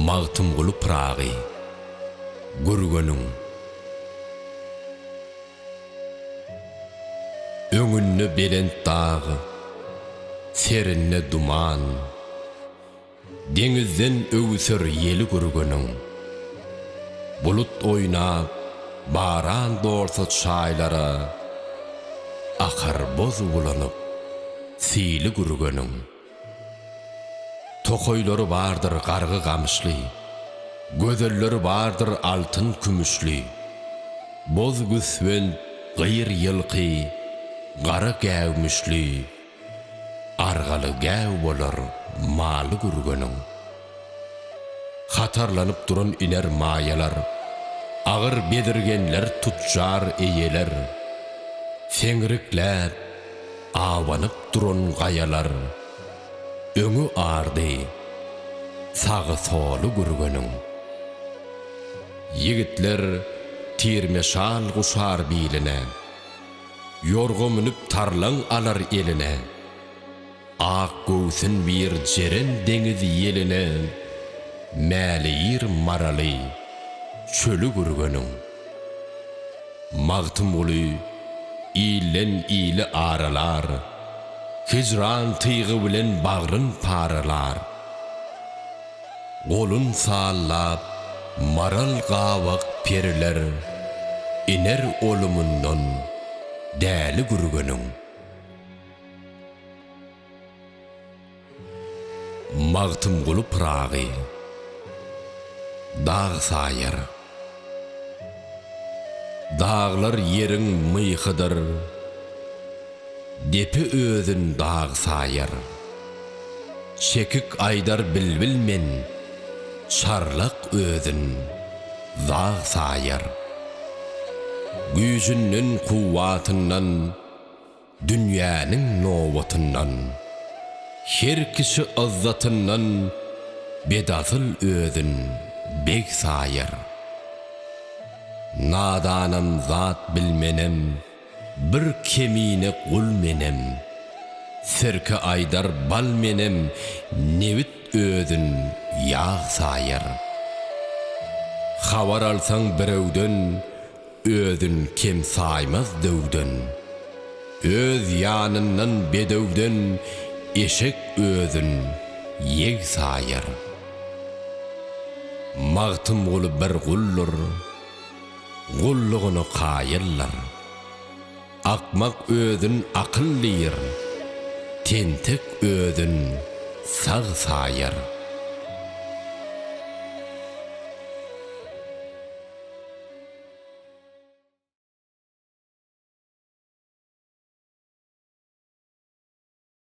Mağtım gulu prağı, gürgönün. Öňünne belent dağı, serinne duman. Dengizden öwüser yeli gürgönün. Bulut oynap, baran dorsa çaylara, akar boz bulanıp, sili gürgönün. Tokoyları bardır gargı gamışlı, gözelleri bardır altın kümüşlü. Boz güsven gıyır yılqı, gara gäwmişli. Argalı gäw bolar malı gürgönün. Hatarlanıp duran iner mayalar, ağır bedirgenler tutjar eyeler. Fengrikläp, awanıp duran gayalar, öňü ardy, sagy solu gürgönün. Yigitler tirme şal guşar biline, yorga minip tarlaň alar eline. Ak göwsün bir jeren deňiz yeline, mäliyir maraly, çölü gürgönün. Magtym uly, ilen ili aralar, hicran tygy bilen bagryn paralar. Golun sallap, maral gawak periler, iner olumundan, däli gürgönün. Mağtım gulu prağı, dağ sayar. Dağlar yerin mıyhıdır, depi özün dağ sayar. Çekik aydar bilbil men, çarlak özün dağ sayar. Gücünün kuvvatından, dünyanın novatından, her kişi azzatından bedasıl özün bek sayar. Nadanam zat bilmenem, bir kemine kul menem. Sirke aydar bal menem, nevit özün yağ sayar. Havar alsan birewden, özün kem saymaz dövden. Öz yanından bedewden, eşek özün yeg sayar. Mağtım gulu bir gullur, gulluğunu qayırlar. Akmak özün akıllir, tentek özün sağ sayar.